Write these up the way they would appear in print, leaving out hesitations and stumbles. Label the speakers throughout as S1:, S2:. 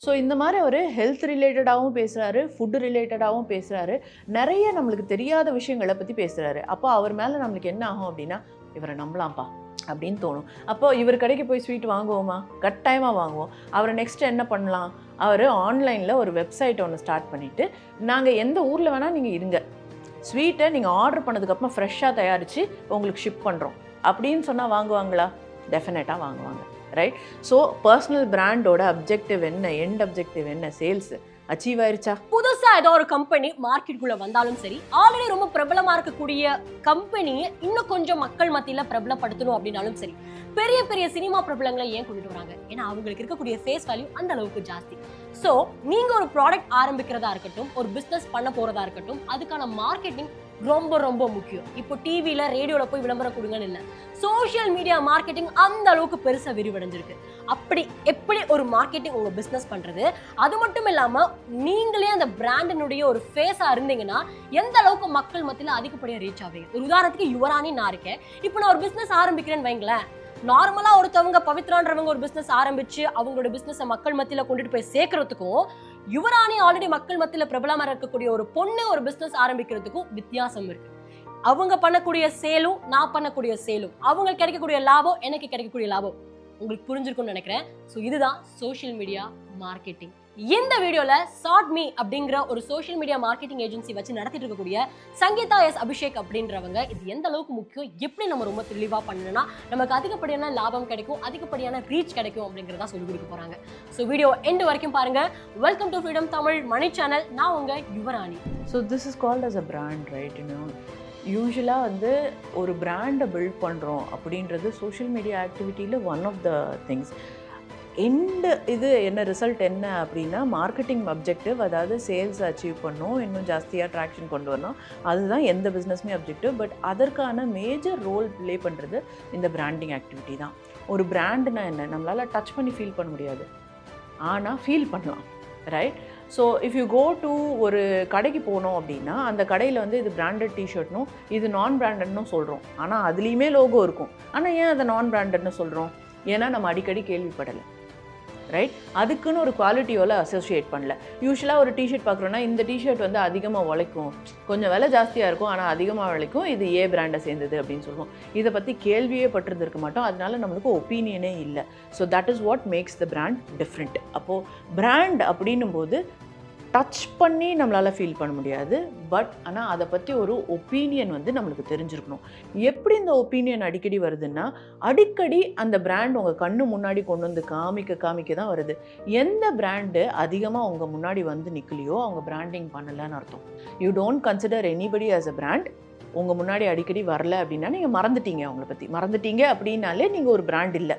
S1: So இந்த மாதிரி அவர் health ரிலேட்டடாகவும் பேசுகிறாரு, ஃபுட்டு ரிலேட்டடாகவும் பேசுகிறாரு, நிறைய நம்மளுக்கு தெரியாத விஷயங்களை பற்றி பேசுகிறாரு. அப்போ அவர் மேலே நம்மளுக்கு என்ன ஆகும் அப்படின்னா, இவரை நம்பலாம்ப்பா அப்படின்னு தோணும். அப்போ இவர் கடைக்கு போய் ஸ்வீட் வாங்குவோமா? கட்டாயமாக வாங்குவோம். அவரை நெக்ஸ்ட் என்ன பண்ணலாம்? அவர் ஆன்லைனில் ஒரு வெப்சைட் ஒன்று ஸ்டார்ட் பண்ணிவிட்டு, நாங்கள் எந்த ஊரில் வேணால் நீங்கள் இருங்க, ஸ்வீட்டை நீங்கள் ஆர்டர் பண்ணதுக்கப்புறமா ஃப்ரெஷ்ஷாக தயாரித்து உங்களுக்கு ஷிப் பண்ணுறோம் அப்படின்னு சொன்னால் வாங்குவாங்களா? டெஃபினட்டாக வாங்குவாங்க, ரைட்? ஸோ பர்சனல் பிராண்டோட அப்ஜெக்டிவ் என்ன, எண்ட் அப்ஜெக்டிவ் என்ன? சேல்ஸ் அச்சீவ் ஆயிருச்சா?
S2: புதுசா ஏதோ ஒரு கம்பெனி மார்க்கெட்டுக்குள்ள வந்தாலும் சரி, ஆல்ரெடி ரொம்ப பிரபலமா இருக்கக்கூடிய கம்பெனியை இன்னும் கொஞ்சம் மக்கள் மத்தியில பிரபலப்படுத்தணும் அப்படின்னாலும் சரி, பெரிய பெரிய சினிமா பிரபலங்களை ஏன் கொண்டுட்டு வராங்க? ஏன்னா அவங்களுக்கு இருக்கக்கூடிய ஃபேஸ் வேல்யூ அந்த அளவுக்கு ஜாஸ்தி. சோ நீங்க ஒரு ப்ராடக்ட் ஆரம்பிக்கிறதா இருக்கட்டும், ஒரு பிசினஸ் பண்ண போறதா இருக்கட்டும், அதுக்கான மார்க்கெட்டிங் ரொம்ப ரொம்ப முக்கியம். இப்போ டிவில ரேடியோல போய் விளம்பரம் கொடுங்கன்னு இல்லை, சோஷியல் மீடியா மார்க்கெட்டிங் அந்த அளவுக்கு பெருசா விரிவடைஞ்சிருக்கு. அப்படி எப்படி ஒரு மார்க்கெட்டிங் உங்க பிசினஸ் பண்றது, அது மட்டும் இல்லாம நீங்களே அந்த பிராண்டினுடைய ஒரு ஃபேஸா இருந்தீங்கன்னா எந்த அளவுக்கு மக்கள் மத்தியில அதிகப்படியா ரீச் ஆவீங்க? ஒரு உதாரணத்துக்கு யுவராணி நான் இருக்கேன், இப்போ நான் ஒரு பிசினஸ் ஆரம்பிக்கிறேன்னு வைங்களேன். நார்மலா ஒருத்தவங்க பவித்ரான்றவங்க ஒரு பிசினஸ் ஆரம்பிச்சு அவங்களோட பிசினஸை மக்கள் மத்தியில கொண்டுட்டு போய் சேர்க்கறதுக்கும், யுவராணி ஆல்ரெடி மக்கள் மத்தியில பிரபலமா இருக்கக்கூடிய ஒரு பொண்ணு ஒரு பிசினஸ் ஆரம்பிக்கிறதுக்கும் வித்தியாசம் இருக்கு. அவங்க பண்ணக்கூடிய சேலும் நான் பண்ணக்கூடிய சேலும், அவங்களுக்கு கிடைக்கக்கூடிய லாபம் எனக்கு கிடைக்கக்கூடிய லாபம் உங்களுக்கு புரிஞ்சிருக்கும்னு நினைக்கிறேன். ஸோ இதுதான் சோஷியல் மீடியா மார்க்கெட்டிங். இந்த வீடியோல சாட் மீ அப்படிங்கிற ஒரு சோஷியல் மீடியா மார்க்கெட்டிங் ஏஜென்சி வச்சு நடத்திட்டு இருக்கக்கூடிய சங்கீதா எஸ் அபிஷேக் அப்படின்றவங்க இது எந்த அளவுக்கு முக்கியம், எப்படி நம்ம ரொம்ப தெளிவா பண்ணணும்னா நமக்கு அதிகப்படியான லாபம் கிடைக்கும், அதிகப்படியான ரீச் கிடைக்கும் அப்படிங்கிறதா சொல்லி கொடுக்க போறாங்க. ஸோ வீடியோ எண்ட் வரைக்கும் பாருங்க. Welcome to freedom Tamil money channel. நான் உங்க Yuvarani.
S1: So this is called as a brand, right? யூஸ்வலாக வந்து ஒரு பிராண்டை பில்ட் பண்ணுறோம் அப்படின்றது சோஷியல் மீடியா ஆக்டிவிட்டியில் one of the things. And இது என்ன ரிசல்ட் என்ன அப்படின்னா, மார்க்கெட்டிங் அப்ஜெக்டிவ், அதாவது சேல்ஸ் அச்சீவ் பண்ணணும், இன்னும் ஜாஸ்தியாக ட்ராக்ஷன் கொண்டு வரணும், அதுதான் எந்த பிஸ்னஸ்மே அப்ஜெக்டிவ். பட் அதற்கான மேஜர் ரோல் ப்ளே பண்ணுறது இந்த பிராண்டிங் ஆக்டிவிட்டி தான். ஒரு பிராண்டுனா என்ன, நம்மளால் டச் பண்ணி ஃபீல் பண்ண முடியாது, ஆனால் ஃபீல் பண்ணலாம், right? So if you go to ஒரு கடைக்கு போனோம் அப்படின்னா, அந்த கடையில் வந்து இது பிராண்டட் டிஷர்ட்னும் இது நான் பிராண்டட்னும் சொல்கிறோம், ஆனால் அதுலேயுமே லோகோ இருக்கும். ஆனால் ஏன் அதை நான் பிராண்டட்னு சொல்கிறோம்? ஏன்னா நம்ம அடிக்கடி கேள்விப்படலை, ரைட்? அதுக்குன்னு ஒரு குவாலிட்டியோட அசோசியேட் பண்ணல. யூஸ்வலாக ஒரு டிஷர்ட் பார்க்குறோன்னா, இந்த டிஷர்ட் வந்து அதிகமாக உழைக்கும், கொஞ்சம் விலை ஜாஸ்தியாக இருக்கும், ஆனால் அதிகமாக உழைக்கும், இது ஏ பிராண்டை சேர்ந்தது அப்படின்னு சொல்லுவோம். இதை பற்றி கேள்வியே பட்டிருந்துருக்க மாட்டோம், அதனால நம்மளுக்கு ஒப்பீனியனே இல்லை. So that is what makes the brand different. அப்போது பிராண்ட் அப்படின்னும் போது டச் பண்ணி நம்மளால் ஃபீல் பண்ண முடியாது, பட் ஆனால் அதை பற்றி ஒரு ஒப்பீனியன் வந்து நம்மளுக்கு தெரிஞ்சிருக்கணும். எப்படி இந்த ஒப்பீனியன் அடிக்கடி வருதுன்னா, அடிக்கடி அந்த பிராண்ட் உங்கள் கண்ணு முன்னாடி கொண்டு வந்து காமிக்க தான் வருது. எந்த பிராண்டு அதிகமாக உங்கள் முன்னாடி வந்து நிற்கலையோ அவங்க பிராண்டிங் பண்ணலைன்னு அர்த்தம். You don't consider anybody as a brand. உங்கள் முன்னாடி அடிக்கடி வரல அப்படின்னா நீங்கள் மறந்துட்டீங்க, அவங்கள பற்றி மறந்துட்டீங்க அப்படின்னாலே நீங்கள் ஒரு பிராண்ட் இல்லை.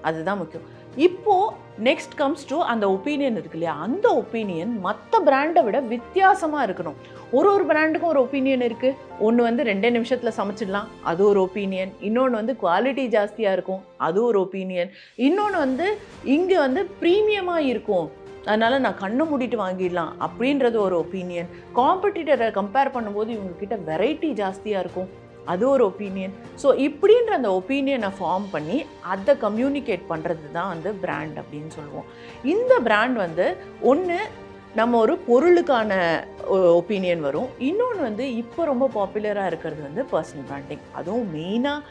S1: அதுதான் முக்கியம். இப்போது நெக்ஸ்ட் கம்ஸ் டு அந்த ஒப்பீனியன் இருக்கு இல்லையா, அந்த ஒப்பீனியன் மற்ற பிராண்டை விட வித்தியாசமாக இருக்கணும். ஒரு பிராண்டுக்கும் ஒரு ஒப்பீனியன் இருக்குது. ஒன்று வந்து 2 நிமிஷத்தில் சமைச்சிடலாம், அது ஒரு ஒப்பீனியன். இன்னொன்று வந்து குவாலிட்டி ஜாஸ்தியாக இருக்கும், அது ஒரு ஒப்பீனியன். இன்னொன்று வந்து இங்கே வந்து ப்ரீமியமாக இருக்கும், அதனால் நான் கண்ணை மூடிட்டு வாங்கிடலாம் அப்படின்றது ஒரு ஒப்பீனியன். காம்படிட்டரை கம்பேர் பண்ணும்போது இவங்கக்கிட்ட வெரைட்டி ஜாஸ்தியாக இருக்கும், அது ஒரு ஒப்பீனியன். ஸோ இப்படின்ற அந்த ஒப்பீனியனை ஃபார்ம் பண்ணி அதை கம்யூனிகேட் பண்ணுறது தான் வந்து பிராண்ட் அப்படின்னு சொல்லுவோம். இந்த பிராண்ட் வந்து ஒன்று நம்ம ஒரு பொருளுக்கான ஒப்பீனியன் வரும், இன்னொன்று வந்து இப்போ ரொம்ப பாப்புலராக இருக்கிறது வந்து பர்சனல் பிராண்டிங். அதுவும் மெயினாக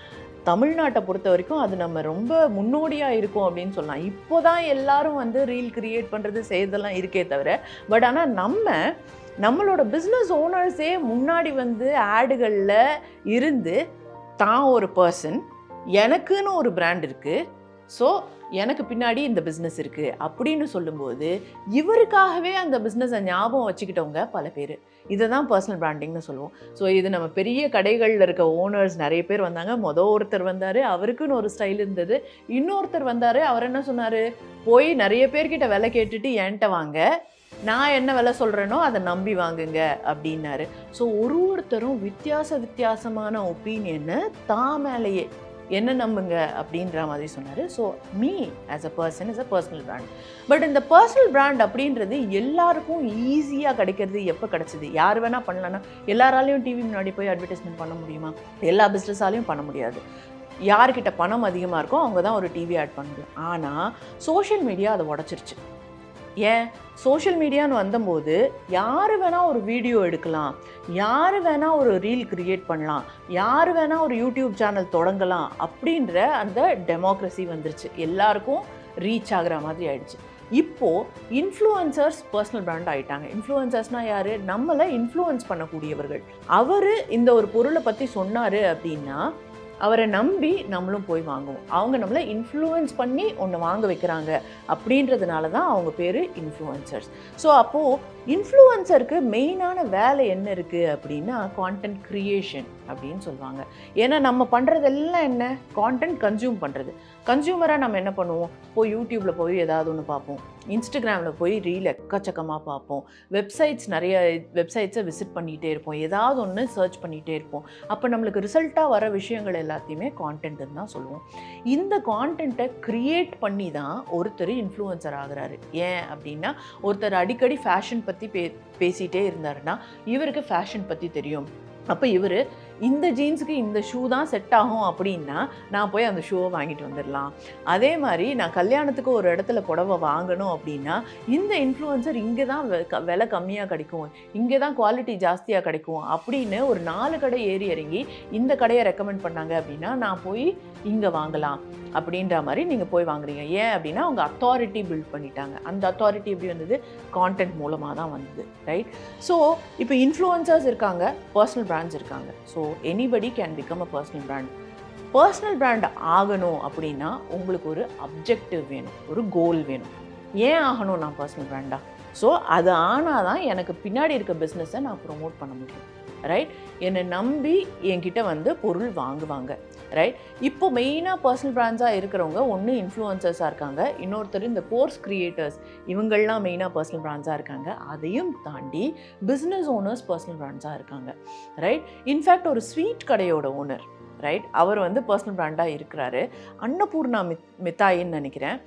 S1: தமிழ்நாட்டை பொறுத்த வரைக்கும் அது நம்ம ரொம்ப முன்னோடியாக இருக்கும் அப்படின்னு சொல்லலாம். இப்போ தான் எல்லோரும் வந்து ரீல் கிரியேட் பண்ணுறது செய்யறதெல்லாம் இருக்கே தவிர, பட் ஆனால் நம்மளோட பிஸ்னஸ் ஓனர்ஸே முன்னாடி வந்து ஆடுகளில் இருந்து தான் ஒரு பர்சன், எனக்குன்னு ஒரு பிராண்ட் இருக்குது, ஸோ எனக்கு பின்னாடி இந்த பிஸ்னஸ் இருக்குது அப்படின்னு சொல்லும்போது இவருக்காகவே அந்த பிஸ்னஸை ஞாபகம் வச்சுக்கிட்டவங்க பல பேர். இதை தான் பர்சனல் பிராண்டிங்னு சொல்லுவோம். ஸோ இது நம்ம பெரிய கடைகளில் இருக்க ஓனர்ஸ் நிறைய பேர் வந்தாங்க. ஒருத்தர் வந்தார், அவருக்குன்னு ஒரு ஸ்டைல் இருந்தது. இன்னொருத்தர் வந்தார், அவர் என்ன சொன்னார், போய் நிறைய பேர்கிட்ட விலை கேட்டுட்டு என்கிட்ட வாங்க, நான் என்ன விலை சொல்கிறேனோ அதை நம்பி வாங்குங்க அப்படின்னாரு. ஸோ ஒருத்தரும் வித்தியாசமான ஒப்பீனியனை தான் மேலேயே என்ன நம்புங்க அப்படின்ற மாதிரி சொன்னார். So me as a person is a personal brand. But இந்த பர்சனல் பிராண்ட் அப்படின்றது எல்லாருக்கும் ஈஸியாக கிடைக்கிறது எப்போ கிடச்சிது? யார் வேணால் பண்ணலான்னா, எல்லாராலையும் டிவி முன்னாடி போய் அட்வர்டைஸ்மெண்ட் பண்ண முடியுமா? எல்லா பிஸ்னஸாலையும் பண்ண முடியாது. யார்கிட்ட பணம் அதிகமாக இருக்கோ அவங்க தான் ஒரு டிவி ஆட் பண்ண முடியும். ஆனால் சோஷியல் மீடியா அதை உடச்சிருச்சு. ஏன் சோஷியல் மீடியான்னு வந்தபோது யார் வேணால் ஒரு வீடியோ எடுக்கலாம், யார் வேணால் ஒரு ரீல் கிரியேட் பண்ணலாம், யார் வேணால் ஒரு யூடியூப் சேனல் தொடங்கலாம் அப்படின்ற அந்த டெமோக்ரஸி வந்துருச்சு. எல்லாருக்கும் ரீச் ஆகிற மாதிரி ஆயிடுச்சு. இப்போது இன்ஃப்ளூயன்சர்ஸ் பர்சனல் பிராண்ட் ஆகிட்டாங்க. இன்ஃப்ளூயன்சர்ஸ்னால் யார்? நம்மளை இன்ஃப்ளூயன்ஸ் பண்ணக்கூடியவர்கள். அவர் இந்த ஒரு பொருளை பற்றி சொன்னார் அப்படின்னா அவரை நம்பி நம்மளும் போய் வாங்குவோம். அவங்க நம்மளை இன்ஃப்ளூயன்ஸ் பண்ணி ஒன்று வாங்க வைக்கிறாங்க அப்படின்றதுனால தான் அவங்க பேர் இன்ஃப்ளூயன்சர்ஸ். ஸோ அப்போது இன்ஃப்ளூயன்சருக்கு மெயினான வேலை என்ன இருக்குது அப்படின்னா கான்டென்ட் க்ரியேஷன் அப்படின்னு சொல்லுவாங்க. ஏன்னா நம்ம பண்ணுறதெல்லாம் என்ன? கான்டென்ட் கன்சியூம் பண்ணுறது. கன்சியூமராக நம்ம என்ன பண்ணுவோம்? போய் யூடியூப்பில் போய் ஏதாவது ஒன்று பார்ப்போம், இன்ஸ்டாகிராமில் போய் ரீல் எக்கச்சக்கமாக பார்ப்போம், நிறைய வெப்சைட்ஸை விசிட் பண்ணிகிட்டே இருப்போம், ஏதாவது ஒன்று சர்ச் பண்ணிகிட்டே இருப்போம். அப்போ நம்மளுக்கு ரிசல்ட்டாக வர விஷயங்கள் எல்லாத்தையுமே கான்டென்ட்னு தான் சொல்லுவோம். இந்த கான்டென்ட்டை க்ரியேட் பண்ணி தான் ஒருத்தர் இன்ஃப்ளூயன்சர் ஆகுறாரு. ஏன் அப்படின்னா ஒருத்தர் அடிக்கடி ஃபேஷன் பற்றி பேசிகிட்டே இருந்தாருன்னா இவருக்கு ஃபேஷன் பற்றி தெரியும். அப்போ இவர் இந்த ஜீன்ஸுக்கு இந்த ஷூ தான் செட் ஆகும் அப்படின்னா நான் போய் அந்த ஷூவை வாங்கிட்டு வந்துடலாம். அதே மாதிரி நான் கல்யாணத்துக்கு ஒரு இடத்துல புடவை வாங்கணும் அப்படின்னா இந்த இன்ஃப்ளூயன்சர் இங்கே தான் விலை கம்மியாக கிடைக்கும், இங்கே தான் குவாலிட்டி ஜாஸ்தியாக கிடைக்கும் அப்படின்னு ஒரு 4 கடை ஏறி இறங்கி இந்த கடையை ரெக்கமெண்ட் பண்ணாங்க அப்படின்னா நான் போய் இங்கே வாங்கலாம் அப்படின்ற மாதிரி நீங்கள் போய் வாங்குறீங்க. ஏன் அப்படின்னா அவங்க அத்தாரிட்டி பில்ட் பண்ணிட்டாங்க. அந்த அத்தாரிட்டி எப்படி வந்தது? கான்டென்ட் மூலமாக தான் வந்தது, ரைட்? ஸோ இப்போ இன்ஃப்ளூயன்சர்ஸ் இருக்காங்க, பர்சனல் பிராண்ட்ஸ் இருக்காங்க. So anybody can become a personal brand. Personal brand ஆகணும் அப்படின்னா உங்களுக்கு ஒரு அப்ஜெக்டிவ் வேணும், ஒரு கோல் வேணும். ஏன் ஆகணும் நான் பர்சனல் பிராண்டா? ஸோ அது ஆனால் தான் எனக்கு பின்னாடி இருக்க பிஸ்னஸை நான் ப்ரொமோட் பண்ண முடியும், ரைட்? என்னை நம்பி என்கிட்ட வந்து பொருள் வாங்குவாங்க, ரைட்? இப்போ மெயினாக பர்சனல் பிராண்ட்ஸாக இருக்கிறவங்க ஒன்று இன்ஃப்ளூயன்சர்ஸாக இருக்காங்க, இன்னொருத்தர் இந்த கோர்ஸ் கிரியேட்டர்ஸ், இவங்கள்லாம் மெயினாக பர்சனல் பிராண்ட்ஸாக இருக்காங்க. அதையும் தாண்டி பிஸ்னஸ் ஓனர்ஸ் பர்சனல் பிராண்ட்ஸாக இருக்காங்க, ரைட்? இன்ஃபேக்ட் ஒரு ஸ்வீட் கடையோட ஓனர், ரைட், அவர் வந்து பர்சனல் பிராண்டாக இருக்கிறாரு. அன்னபூர்ணா மித்தாயின்னு நினைக்கிறேன்.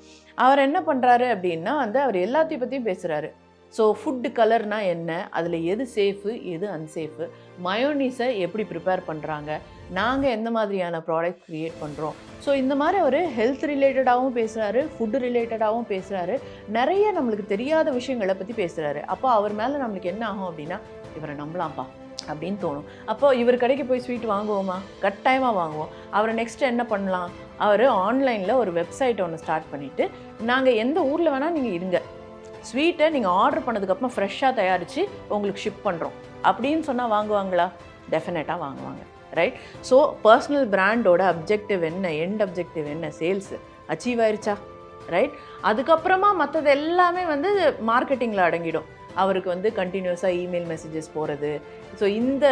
S1: அவர் என்ன பண்ணுறாரு அப்படின்னா வந்து அவர் எல்லாத்தையும் பற்றியும் பேசுகிறாரு. ஸோ ஃபுட்டு கலர்னால் என்ன, அதில் எது சேஃபு எது அன்சேஃபு, மயோனீஸை எப்படி ப்ரிப்பேர் பண்ணுறாங்க, நாங்கள் எந்த மாதிரியான ப்ராடக்ட் க்ரியேட் பண்ணுறோம். ஸோ இந்த மாதிரி அவர் ஹெல்த் ரிலேட்டடாகவும் பேசுகிறாரு, ஃபுட்டு ரிலேட்டடாகவும் பேசுகிறாரு, நிறைய நம்மளுக்கு தெரியாத விஷயங்களை பற்றி பேசுகிறாரு. அப்போ அவர் மேலே நம்மளுக்கு என்ன ஆகும் அப்படின்னா இவரை நம்பலாம்ப்பா அப்படின்னு தோணும். அப்போ இவர் கடைக்கு போய் ஸ்வீட் வாங்குவோமா? கட்டாயமாக வாங்குவோம். அவரை நெக்ஸ்ட் என்ன பண்ணலாம்? அவர் ஆன்லைனில் ஒரு வெப்சைட் ஒன்று ஸ்டார்ட் பண்ணிவிட்டு நாங்கள் எந்த ஊரில் வேணால் நீங்கள் இருங்க, ஸ்வீட்டை நீங்கள் ஆர்டர் பண்ணதுக்கப்புறம் ஃப்ரெஷ்ஷாக தயாரித்து உங்களுக்கு ஷிப் பண்ணுறோம் அப்படின்னு சொன்னால் வாங்குவாங்களா? டெஃபினட்டாக வாங்குவாங்க, ரைட்? ஸோ பர்சனல் பிராண்டோட அப்ஜெக்டிவ் என்ன, எண்ட் அப்ஜெக்டிவ் என்ன? சேல்ஸு அச்சீவ் ஆயிடுச்சா, ரைட்? அதுக்கப்புறமா மற்றது எல்லாமே வந்து மார்க்கெட்டிங்கில் அடங்கிடும். அவருக்கு வந்து கண்டினியூஸாக இமெயில் மெசேஜஸ் போகிறது. ஸோ இந்த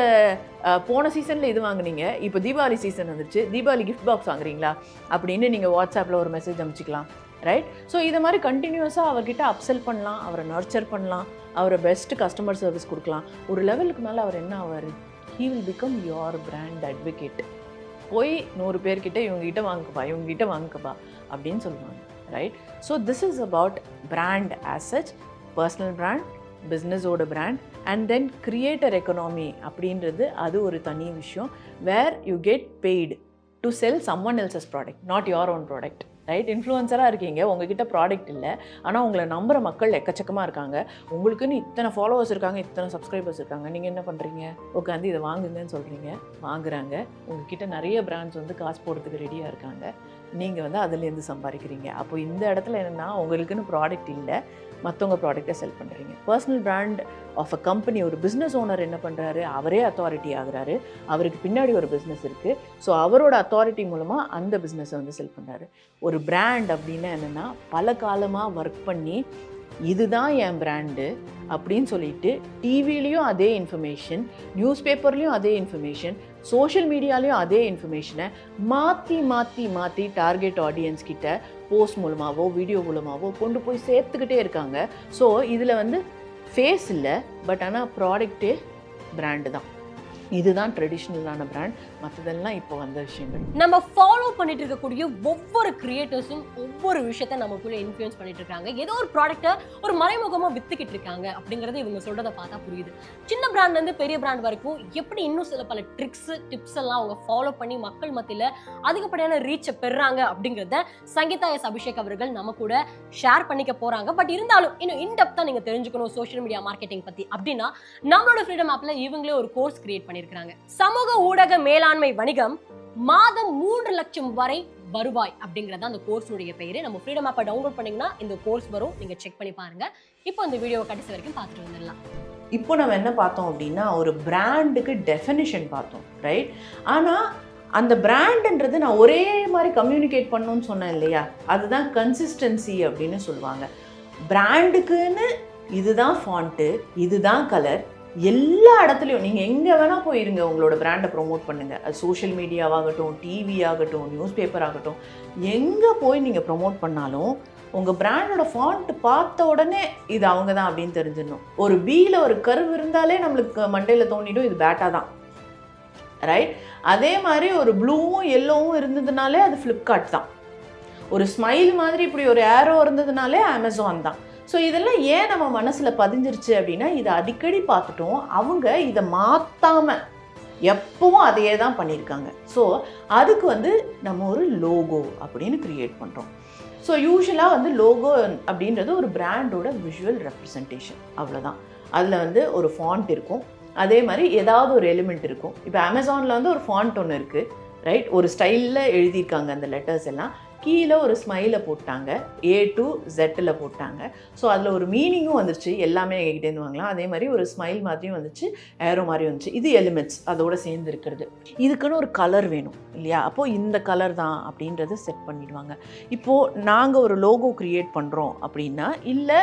S1: போன சீசனில் இது வாங்குனீங்க, இப்போ தீபாவளி சீசன் வந்துருச்சு, தீபாவளி கிஃப்ட் பாக்ஸ் வாங்குறீங்களா அப்படின்னு நீங்கள் வாட்ஸ்அப்பில் ஒரு மெசேஜ் அனுப்பிச்சிக்கலாம், ரைட்? ஸோ இதை மாதிரி கண்டினியூஸாக அவர்கிட்ட அப்செல் பண்ணலாம், அவரை நர்ச்சர் பண்ணலாம், அவரை பெஸ்ட்டு கஸ்டமர் சர்வீஸ் கொடுக்கலாம். ஒரு லெவலுக்கு மேலே அவர் என்ன ஆவார்? He will become your brand advocate. போய் 100 பேர்கிட்ட இவங்ககிட்ட வாங்குக்கப்பா அப்படின்னு சொல்லுவாங்க, right? So this is about brand as such, personal brand, பிஸ்னஸோட brand, and then creator economy அப்படின்றது அது ஒரு தனி விஷயம். Where you get paid to sell someone else's product, not your own product, right? இன்ஃப்ளூயன்சராக இருக்கீங்க, உங்ககிட்ட ப்ராடக்ட் இல்லை, ஆனால் உங்களை நம்புகிற மக்கள் எக்கச்சக்கமாக இருக்காங்க, உங்களுக்குன்னு இத்தனை ஃபாலோவர்ஸ் இருக்காங்க, இத்தனை சப்ஸ்கிரைபர்ஸ் இருக்காங்க. நீங்கள் என்ன பண்ணுறீங்க? உட்காந்து இதை வாங்குங்கன்னு சொல்கிறீங்க, வாங்குறாங்க. உங்ககிட்ட நிறைய பிராண்ட்ஸ் வந்து காசு போடுறதுக்கு ரெடியாக இருக்காங்க, நீங்கள் வந்து அதுலேருந்து சம்பாதிக்கிறீங்க. அப்போ இந்த இடத்துல என்னென்னா உங்களுக்குன்னு ப்ராடக்ட் இல்லை, மற்றவங்க ப்ராடக்டை செல் பண்ணுறீங்க. Personal brand of a company, ஒரு பிஸ்னஸ் ஓனர் என்ன பண்ணுறாரு? அவரே அத்தாரிட்டி ஆகுறாரு, அவருக்கு பின்னாடி ஒரு பிஸ்னஸ் இருக்குது. ஸோ அவரோட அத்தாரிட்டி மூலமாக அந்த பிஸ்னஸை வந்து செல் பண்ணுறாரு. ஒரு பிராண்ட் அப்படின்னா என்னென்னா பல காலமாக ஒர்க் பண்ணி இதுதான் என் பிராண்டு அப்படின்னு சொல்லிட்டு டிவிலையும் அதே இன்ஃபர்மேஷன், நியூஸ் பேப்பர்லேயும் அதே இன்ஃபர்மேஷன், சோஷியல் மீடியாலையும் அதே இன்ஃபர்மேஷனை மாற்றி டார்கெட் ஆடியன்ஸ் கிட்ட போஸ்ட் மூலமாகவோ வீடியோ மூலமாகவோ கொண்டு போய் சேர்த்துக்கிட்டே இருக்காங்க. ஸோ இதில் வந்து ஃபேஸ் இல்லை, பட் ஆனால் ப்ராடக்டே பிராண்டு தான். இதுதான் ட்ரெடிஷ்னலான பிராண்ட், மற்றதெல்லாம் இப்போ வந்த விஷயங்கள்.
S2: நம்ம ஃபாலோ பண்ணிட்டு இருக்கக்கூடிய ஒவ்வொரு கிரியேட்டர்ஸும் ஒவ்வொரு விஷயத்த நமக்குள்ள இன்ஃப்ளூயன்ஸ் பண்ணிட்டு இருக்காங்க. ஏதோ ஒரு ப்ராடக்ட்டை ஒரு மறைமுகமா வித்துக்கிட்டு இருக்காங்க அப்படிங்கறது இவங்க சொல்றதை பார்த்தா புரியுது. சின்ன பிராண்ட்ல இருந்து பெரிய பிராண்ட் வரைக்கும் எப்படி இன்னும் சில பல ட்ரிக்ஸ் டிப்ஸ் எல்லாம் அவங்க ஃபாலோ பண்ணி மக்கள் மத்தியில அதிகப்படியான ரீச்சை பெறாங்க அப்படிங்கறத சங்கீதா எஸ் அபிஷேக் அவர்கள் நம்ம கூட ஷேர் பண்ணிக்க போறாங்க. பட் இருந்தாலும் இன்னும் இன்டெப்தா நீங்க தெரிஞ்சுக்கணும் சோஷியல் மீடியா மார்க்கெட்டிங் பத்தி அப்படின்னா நம்மளோட ஃப்ரீடம் ஆப்ல இவங்களே ஒரு கோர்ஸ் கிரியேட் பண்ணிருக்காங்க. சமூக ஊடக மேலாண்மை வணிகம், மாதம் 3 லட்சம் வரை வருவாய் அப்படிங்கறது அந்த கோர்ஸுடைய பெயரு. நம்ம ஃப்ரீடம் ஆப்பை டவுன்லோட் பண்ணீங்கன்னா இந்த கோர்ஸ் வரும், நீங்க செக் பண்ணி பாருங்க. இப்போ இந்த வீடியோவை கடைசி வரைக்கும் பார்த்துட்டு வந்துடலாம்.
S1: இப்போ நம்ம என்ன பார்த்தோம் அப்படின்னா ஒரு பிராண்டுக்கு டெஃபினிஷன் பார்த்தோம், ரைட்? ஆனால் அந்த பிராண்டுன்றது நான் ஒரே மாதிரி கம்யூனிகேட் பண்ணணும்னு சொன்னேன் இல்லையா, அதுதான் கன்சிஸ்டன்சி அப்படின்னு சொல்லுவாங்க. பிராண்டுக்குன்னு இதுதான் ஃபாண்ட்டு, இதுதான் கலர், எல்லா இடத்துலையும் நீங்கள் எங்கே வேணால் போயிருங்க உங்களோட பிராண்டை ப்ரொமோட் பண்ணுங்கள். அது சோஷியல் மீடியாவாகட்டும், டிவி ஆகட்டும், நியூஸ் பேப்பர் ஆகட்டும், எங்கே போய் நீங்கள் ப்ரொமோட் பண்ணாலும் உங்கள் பிராண்டோட ஃபாண்ட்டு பார்த்த உடனே இது அவங்க தான் அப்படின்னு தெரிஞ்சிடணும். ஒரு பியில் ஒரு கர்வ் இருந்தாலே நம்மளுக்கு மண்டையில் தோண்டிடும் இது பேட்டா தான், ரைட்? அதே மாதிரி ஒரு ப்ளூவும் எல்லோவும் இருந்ததுனாலே அது ஃப்ளிப்கார்ட் தான். ஒரு ஸ்மைல் மாதிரி இப்படி ஒரு ஏரோ இருந்ததுனாலே அமேசான் தான். ஸோ இதெல்லாம் ஏன் நம்ம மனசில் பதிஞ்சிருச்சு அப்படின்னா இதை அடிக்கடி பார்த்துட்டோம். அவங்க இதை மாற்றாமல் எப்பவும் அதையே தான் பண்ணியிருக்காங்க. ஸோ அதுக்கு நம்ம ஒரு லோகோ அப்படின்னு க்ரியேட் பண்ணுறோம். ஸோ யூஸ்வலாக லோகோ அப்படின்றது ஒரு பிராண்டோட விஷுவல் ரெப்ரசன்டேஷன், அவ்வளோதான். அதில் ஒரு ஃபாண்ட் இருக்கும், அதே மாதிரி ஏதாவது ஒரு எலிமெண்ட் இருக்கும். இப்போ அமேசானில் ஒரு ஃபாண்ட் ஒன்று இருக்குது, ரைட்? ஒரு ஸ்டைலில் எழுதியிருக்காங்க அந்த லெட்டர்ஸ் எல்லாம். கீழே ஒரு ஸ்மைலை போட்டாங்க, A to Z போட்டாங்க. ஸோ அதில் ஒரு மீனிங்கும் வந்துருச்சு, எல்லாமே எங்ககிட்டேருந்து வாங்கலாம். அதே மாதிரி ஒரு ஸ்மைல் மாதிரியும் வந்துச்சு, ஏரோ மாதிரி வந்துச்சு. இது எலிமெண்ட்ஸ் அதோட சேர்ந்து இருக்கிறது. இதுக்குன்னு ஒரு கலர் வேணும் இல்லையா? அப்போது இந்த கலர் தான் அப்படின்றத செட் பண்ணிடுவாங்க. இப்போது நாங்கள் ஒரு லோகோ க்ரியேட் பண்ணுறோம் அப்படின்னா, இல்லை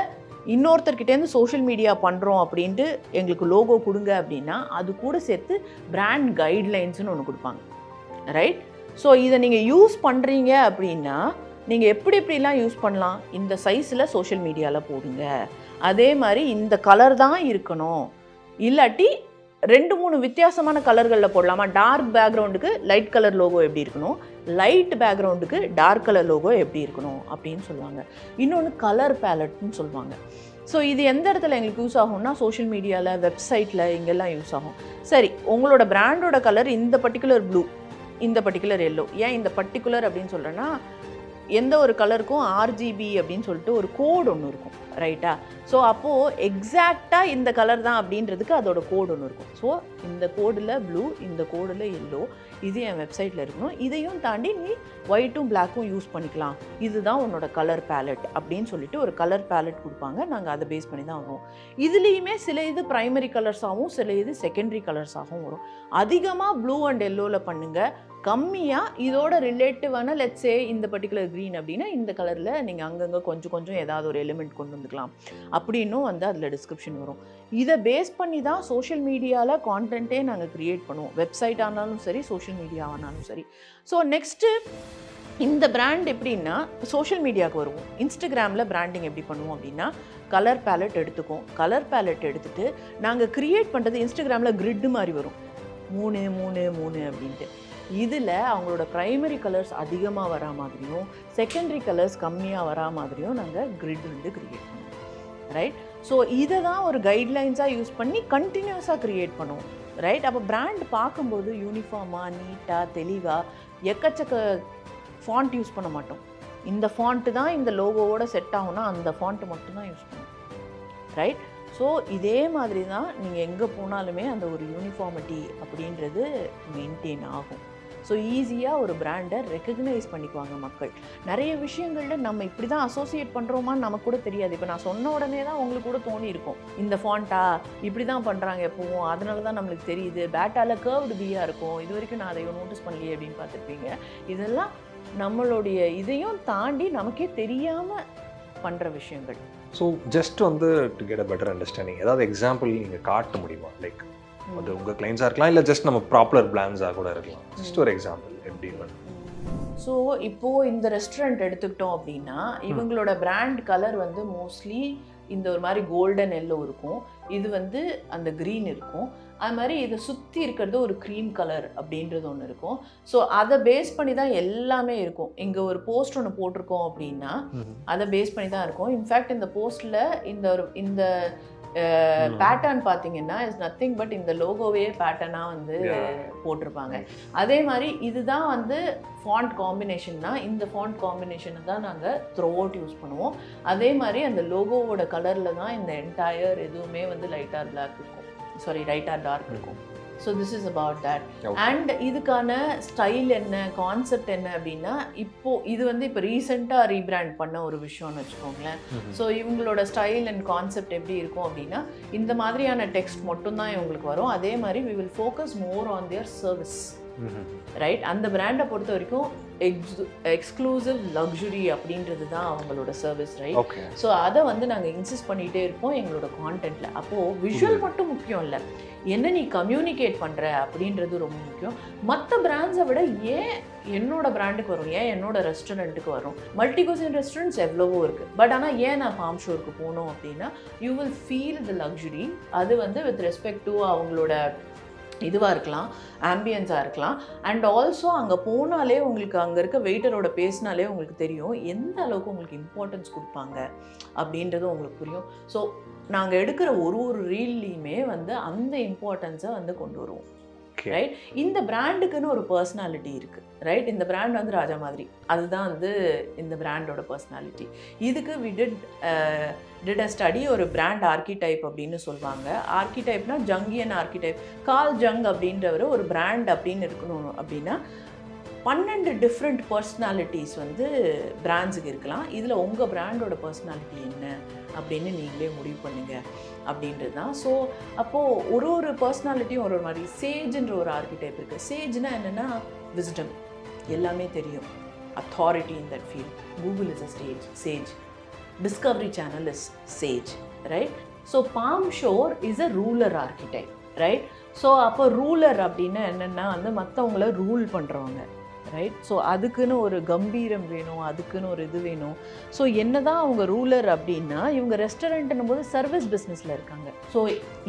S1: இன்னொருத்தர்கிட்டேருந்து சோஷியல் மீடியா பண்ணுறோம் அப்படின்ட்டு எங்களுக்கு லோகோ கொடுங்க அப்படின்னா அது கூட சேர்த்து பிராண்ட் கைட்லைன்ஸ்னு ஒன்று கொடுப்பாங்க, ரைட்? ஸோ இதை நீங்கள் யூஸ் பண்ணுறீங்க அப்படின்னா நீங்கள் எப்படிலாம் யூஸ் பண்ணலாம்? இந்த சைஸில் சோஷியல் மீடியாவில் போடுங்க, அதே மாதிரி இந்த கலர் தான் இருக்கணும், இல்லாட்டி 2-3 வித்தியாசமான கலர்களில் போடலாமா? டார்க் பேக்ரவுண்டுக்கு லைட் கலர் லோகோ எப்படி இருக்கணும், லைட் பேக்ரவுண்டுக்கு டார்க் கலர் லோகோ எப்படி இருக்கணும் அப்படின்னு சொல்லுவாங்க. இன்னொன்று கலர் பேலட்னு சொல்லுவாங்க. ஸோ இது எந்த இடத்துல எங்களுக்கு யூஸ் ஆகும்னா சோஷியல் மீடியாவில், வெப்சைட்டில், இங்கெல்லாம் யூஸ் ஆகும். சரி, உங்களோட பிராண்டோட கலர் இந்த பர்டிகுலர் ப்ளூ, இந்த பர்டிகுலர் எல்லோ. ஏன் இந்த பர்டிகுலர் அப்படின்னு சொல்கிறேன்னா எந்த ஒரு கலருக்கும் RGB அப்படின்னு சொல்லிட்டு ஒரு கோடு ஒன்று இருக்கும், ரைட்டா? ஸோ அப்போது எக்ஸாக்டாக இந்த கலர் தான் அப்படின்றதுக்கு அதோட கோடு ஒன்று இருக்கும். ஸோ இந்த கோடில் ப்ளூ, இந்த கோடில் எல்லோ, இது என் வெப்சைட்டில் இருக்கணும். இதையும் தாண்டி நீ ஒயிட்டும் பிளாக்கும் யூஸ் பண்ணிக்கலாம், இதுதான் உன்னோட கலர் பேலட் அப்படின்னு சொல்லிட்டு ஒரு கலர் பேலட் கொடுப்பாங்க. நாங்கள் அதை பேஸ் பண்ணி தான் வரும். இதுலேயுமே சில இது ப்ரைமரி கலர்ஸாகவும் சில இது செகண்டரி கலர்ஸாகவும் வரும். அதிகமாக ப்ளூ அண்ட் எல்லோவில் பண்ணுங்கள், கம்மியாக இதோட ரிலேட்டிவான லெட்ஸே இந்த பர்டிகுலர் க்ரீன் அப்படின்னா இந்த கலரில் நீங்கள் அங்கங்கே கொஞ்சம் ஏதாவது ஒரு எலிமெண்ட் கொண்டு வந்துக்கலாம் அப்படின்னும் அதில் டிஸ்கிரிப்ஷன் வரும். இதை பேஸ் பண்ணி தான் சோஷியல் மீடியாவில் கான்டென்ட்டே நாங்கள் க்ரியேட் பண்ணுவோம், வெப்சைட் ஆனாலும் சரி, சோஷியல் மீடியா ஆனாலும் சரி. ஸோ நெக்ஸ்ட்டு இந்த பிராண்ட் எப்படின்னா சோஷியல் மீடியாவுக்கு வருவோம். இன்ஸ்டாகிராமில் பிராண்டிங் எப்படி பண்ணுவோம் அப்படின்னா கலர் பேலட் எடுத்துக்கும். கலர் பேலட் எடுத்துகிட்டு நாங்கள் க்ரியேட் பண்ணுறது இன்ஸ்டாகிராமில் கிரிட்டு மாதிரி வரும், 3 3 3 அப்படின்ட்டு. இதில் அவங்களோட ப்ரைமரி கலர்ஸ் அதிகமாக வரா மாதிரியும் செகண்டரி கலர்ஸ் கம்மியாக வரா மாதிரியும் நாங்கள் கிரிட் க்ரியேட் பண்ணுவோம், ரைட்? ஸோ இதை தான் ஒரு கைட்லைன்ஸாக யூஸ் பண்ணி கண்டினியூஸாக க்ரியேட் பண்ணுவோம், ரைட்? அப்போ பிராண்ட் பார்க்கும்போது யூனிஃபார்மாக, நீட்டாக, தெளிவாக, எக்கச்சக்க ஃபாண்ட் யூஸ் பண்ண மாட்டோம். இந்த ஃபாண்ட்டு தான் இந்த லோகோவோட செட் ஆகும்னா அந்த ஃபாண்ட்டு மட்டும்தான் யூஸ் பண்ணுவோம், ரைட்? ஸோ இதே மாதிரி தான் நீங்கள் எங்கே போனாலுமே அந்த ஒரு யூனிஃபார்மிட்டி அப்படின்றது மெயின்டைன் ஆகும். ஸோ ஈஸியாக ஒரு பிராண்டை ரெக்கக்னைஸ் பண்ணிக்குவாங்க மக்கள். நிறைய விஷயங்களில் நம்ம இப்படி தான் அசோசியேட் பண்ணுறோமான்னு நமக்கு கூட தெரியாது. இப்போ நான் சொன்ன உடனே தான் உங்களுக்கு கூட தோணி இருக்கும், இந்த ஃபாண்ட்டா இப்படி தான் பண்ணுறாங்க எப்பவும், அதனால தான் நம்மளுக்கு தெரியுது. பேட்டாவில் கர்வ்டு பியாக இருக்கும், இது வரைக்கும் நான் அதை நோட்டீஸ் பண்ணலையே அப்படின்னு பார்த்துருப்பீங்க. இதெல்லாம் நம்மளுடைய இதையும் தாண்டி நமக்கே தெரியாமல் பண்ணுற விஷயங்கள்.
S3: So just to get a better understanding ஏதாவது எக்ஸாம்பிள் நீங்கள் காட்ட முடியுமா? லைக் அது உங்கள் கிளைண்ட்ஸாக இருக்கலாம், இல்லை ஜஸ்ட் நம்ம ப்ராப்பர் பிளான்ஸாக கூட இருக்கலாம். ஜஸ்ட் ஒரு எக்ஸாம்பிள் எப்படி?
S1: ஸோ இப்போது இந்த ரெஸ்டாரண்ட் எடுத்துக்கிட்டோம் அப்படின்னா இவங்களோட பிராண்ட் கலர் மோஸ்ட்லி இந்த ஒரு மாதிரி கோல்டன் எல்லோ இருக்கும், இது வந்து அந்த க்ரீன் இருக்கும், அது மாதிரி இதை சுற்றி இருக்கிறது ஒரு க்ரீம் கலர் அப்படின்றது ஒன்று இருக்கும். ஸோ அதை பேஸ் பண்ணி தான் எல்லாமே இருக்கும். இங்கே ஒரு போஸ்ட் ஒன்று போட்டிருக்கோம் அப்படின்னா அதை பேஸ் பண்ணி தான் இருக்கும். இன்ஃபேக்ட் இந்த போஸ்ட்டில் இந்த பேட்டர்ன் பார்த்தீங்கன்னா இஸ் நத்திங் பட் இந்த லோகோவே பேட்டர்னாக வந்து போட்டிருப்பாங்க. அதே மாதிரி இதுதான் வந்து ஃபாண்ட் காம்பினேஷன்னா இந்த ஃபாண்ட் காம்பினேஷனை தான் நாங்கள் த்ரூ அவுட் யூஸ் பண்ணுவோம். அதே மாதிரி அந்த லோகோவோட கலரில் தான் இந்த என்டையர் எதுவுமே வந்து லைட் ஆர் பிளாக் இருக்கும், சாரி லைட் ஆர் டார்க் இருக்கும். So this is about that. And இதுக்கான ஸ்டைல் என்ன, கான்செப்ட் என்ன அப்படின்னா, இது வந்து இப்போ ரீசெண்டாக ரீபிராண்ட் பண்ண ஒரு விஷயம்னு வச்சுக்கோங்களேன். ஸோ இவங்களோட ஸ்டைல் அண்ட் கான்செப்ட் எப்படி இருக்கும் அப்படின்னா, இந்த மாதிரியான டெக்ஸ்ட் மட்டும்தான் இவங்களுக்கு வரும். அதே மாதிரி we will focus more on their service, right? அந்த பிராண்டை பொறுத்த வரைக்கும் எக்ஸ்க்ளூசிவ் லக்ஸுரி அப்படின்றது தான் அவங்களோட சர்வீஸ், ரைட்? ஸோ அதை வந்து நாங்கள் இன்சிஸ்ட் பண்ணிகிட்டே இருப்போம் எங்களோட கான்டென்ட்டில். அப்போது விஷுவல் மட்டும் முக்கியம் இல்லை, என்ன நீ கம்யூனிகேட் பண்ணுற அப்படின்றது ரொம்ப முக்கியம். மற்ற பிராண்ட்ஸை விட ஏன் என்னோட பிராண்டுக்கு வரும், ஏன் என்னோட ரெஸ்டாரண்ட்டுக்கு வரும்? மல்டி குசின் ரெஸ்டாரண்ட்ஸ் எவ்வளவோ இருக்குது, பட் ஆனால் ஏன் நான் ஃபார்ம் ஷோருக்கு போகணும் அப்படின்னா you will feel the luxury. அது வந்து வித் ரெஸ்பெக்ட் டு அவங்களோட இதுவாக இருக்கலாம், ஆம்பியன்ஸாக இருக்கலாம். அண்ட் ஆல்சோ அங்கே போனாலே உங்களுக்கு அங்கே இருக்க வெயிட்டரோட பேசினாலே உங்களுக்கு தெரியும் எந்த அளவுக்கு உங்களுக்கு இம்பார்ட்டன்ஸ் கொடுப்பாங்க அப்படின்றது உங்களுக்கு புரியும். ஸோ நாங்கள் எடுக்கிற ஒரு ரீல்லையுமே வந்து அந்த இம்பார்ட்டன்ஸை வந்து கொண்டு வருவோம், ரைட்? இந்த பிராண்டுக்குன்னு ஒரு பர்சனாலிட்டி இருக்குது, ரைட்? இந்த பிராண்ட் வந்து ராஜா மாதிரி, அதுதான் வந்து இந்த பிராண்டோட பர்சனாலிட்டி. இதுக்கு we did a study, ஒரு பிராண்ட் ஆர்கிடைப் அப்படின்னு சொல்லுவாங்க. ஆர்கிடைப்னா ஜங்கியன் ஆர்கிடைப். கால் ஜங் அப்படின்றவர் ஒரு பிராண்ட் அப்படின்னு இருக்கணும் அப்படின்னா 12 டிஃப்ரெண்ட் பர்சனாலிட்டிஸ் வந்து பிராண்ட்ஸுக்கு இருக்கலாம். இதில் உங்கள் பிராண்டோட பர்சனாலிட்டி என்ன அப்படின்னு நீங்களே முடிவு பண்ணுங்க அப்படின்றது தான். ஸோ அப்போது ஒரு பர்சனாலிட்டியும் ஒரு மாதிரி. சேஜ்ன்ற ஒரு ஆர்கிடைப் இருக்குது. சேஜ்னா என்னென்னா விஸ்டம், எல்லாமே தெரியும், authority in that field. Google is a sage, Discovery Channel is sage, right? So Palm Shore is a ruler archetype, right? So அப்போ ரூலர் அப்படின்னா என்னென்னா வந்து மற்றவங்கள ரூல் பண்ணுறவங்க, ரைட்? ஸோ அதுக்குன்னு ஒரு கம்பீரம் வேணும், அதுக்குன்னு ஒரு இது வேணும். ஸோ என்ன தான் அவங்க ரூலர் அப்படின்னா, இவங்க ரெஸ்டாரண்ட்னும் போது சர்வீஸ் பிஸ்னஸில் இருக்காங்க. ஸோ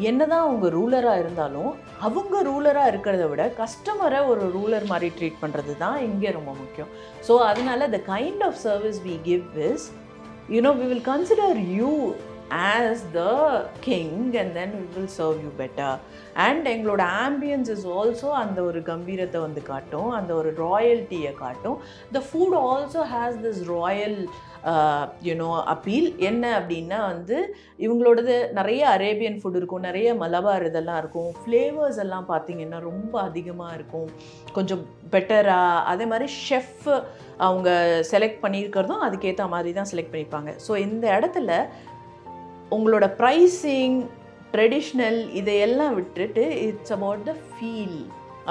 S1: என்ன தான் அவங்க ரூலராக இருந்தாலும் அவங்க ரூலராக இருக்கிறத விட கஸ்டமரை ஒரு ரூலர் மாதிரி ட்ரீட் பண்ணுறது தான் இங்கே ரொம்ப முக்கியம். ஸோ அதனால the kind of service we give is, we will consider you as the king and then we will serve you better. And எங்களோட ஆம்பியன்ஸ் இஸ் ஆல்சோ அந்த ஒரு கம்பீரத்தை வந்து காட்டும், அந்த ஒரு ராயல்ட்டியை காட்டும். The food also has this royal appeal. என்ன அப்படின்னா வந்து இவங்களோடது நிறைய அரேபியன் ஃபுட் இருக்கும், நிறைய மலபார் இதெல்லாம் இருக்கும். ஃப்ளேவர்ஸ் எல்லாம் பார்த்தீங்கன்னா ரொம்ப அதிகமாக இருக்கும், கொஞ்சம் பெட்டராக. அதே மாதிரி ஷெஃப் அவங்க செலக்ட் பண்ணியிருக்கிறதும் அதுக்கேற்ற மாதிரி தான் செலக்ட் பண்ணியிருப்பாங்க. ஸோ இந்த இடத்துல உங்களோட ப்ரைஸிங், ட்ரெடிஷ்னல் இதையெல்லாம் விட்டுட்டு இட்ஸ் அபவுட் த ஃபீல்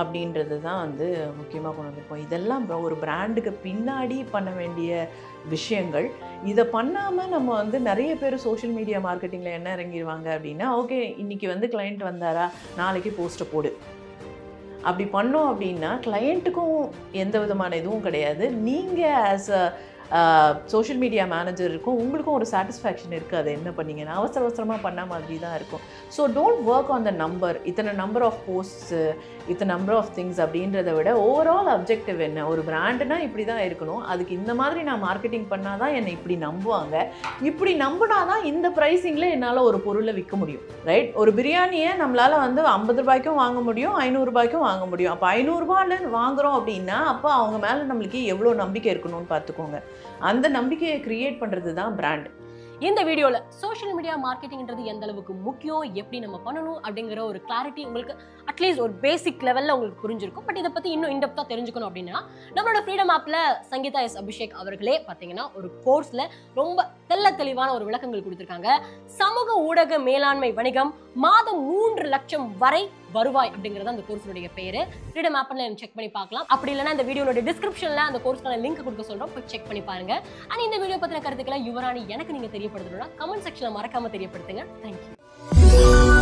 S1: அப்படின்றது தான் வந்து முக்கியமாக கொண்டு வந்திருப்போம். இதெல்லாம் ஒரு பிராண்டுக்கு பின்னாடி பண்ண வேண்டிய விஷயங்கள். இதை பண்ணாமல் நம்ம வந்து நிறைய பேர் சோஷியல் மீடியா மார்க்கெட்டிங்கில் என்ன இறங்கிடுவாங்க அப்படின்னா, ஓகே இன்றைக்கி வந்து கிளைண்ட் வந்தாரா, நாளைக்கு போஸ்ட்டை போடு. அப்படி பண்ணோம் அப்படின்னா கிளையண்ட்டுக்கும் எந்த விதமான இதுவும் கிடையாது. நீங்கள் as a social media manager இருக்கும், உங்களுக்கும் ஒரு சாட்டிஸ்ஃபேக்ஷன் இருக்குது அது என்ன பண்ணிங்கன்னா, அவசரமாக பண்ண மாதிரி தான் இருக்கும். So don't work on the number, இத்தனை நம்பர் ஆஃப் போஸ்ட்ஸு, இத்தனை நம்பர் ஆஃப் திங்ஸ் அப்படின்றத விட ஓவரால் அப்ஜெக்டிவ் என்ன, ஒரு பிராண்டுனா இப்படி தான் இருக்கணும், அதுக்கு இந்த மாதிரி நான் மார்க்கெட்டிங் பண்ணால் தான் என்னை இப்படி நம்புவாங்க, இப்படி நம்பினா தான் இந்த ப்ரைஸிங்கில் என்னால் ஒரு பொருளை விற்க முடியும், ரைட்? ஒரு பிரியாணியை நம்மளால் வந்து 50 ரூபாய்க்கும் வாங்க முடியும், 500 ரூபாய்க்கும் வாங்க முடியும். அப்போ 500 ரூபாயில் வாங்குகிறோம் அப்படின்னா அப்போ அவங்க மேலே நம்மளுக்கு எவ்வளோ நம்பிக்கை இருக்கணும்னு பார்த்துக்கோங்க. அந்த நம்பிக்கையை கிரியேட் பண்ணுறது தான் பிராண்ட்.
S2: இந்த வீடியோல சோஷியல் மீடியா மார்க்கெட்டிங்ன்றது எந்த அளவுக்கு முக்கியம், எப்படி நம்ம பண்ணணும் அப்படிங்கிற ஒரு கிளாரிட்டி உங்களுக்கு அட்லீஸ்ட் ஒரு பேசிக் லெவல்ல உங்களுக்கு புரிஞ்சிருக்கும். பட் இதை பத்தி இன்னும் இன்டெப்தா தெரிஞ்சுக்கணும் அப்படின்னா நம்மளோட ஃப்ரீடம் ஆப்ல சங்கீதா எஸ் அபிஷேக் அவர்களே பாத்தீங்கன்னா ஒரு கோர்ஸ்ல ரொம்ப தெளிவான ஒரு விளக்கங்கள் கொடுத்திருக்காங்க. சமூக ஊடக மேலாண்மை வணிகம், மாதம் 3 லட்சம் வரை வருவாய் அப்படிங்கறது அந்த கோர்ஸோட பேரு. ஃப்ரீடம் ஆப்ல செக் பண்ணி பார்க்கலாம். அப்படி இல்லைன்னா இந்த வீடியோட டிஸ்கிரிப்ஷன்ல அந்த கோர்ஸ்க்கான லிங்க் கொடுக்க சொல்றோம், போய் செக் பண்ணி பாருங்க. அண்ட் இந்த வீடியோ பத்தின கருத்துக்களை யுவராணி எனக்கு நீங்க தெரியப்படுத்தணும்னா கமெண்ட் செக்ஷன்ல மறக்காம தெரியப்படுத்துங்க. தேங்க்யூ.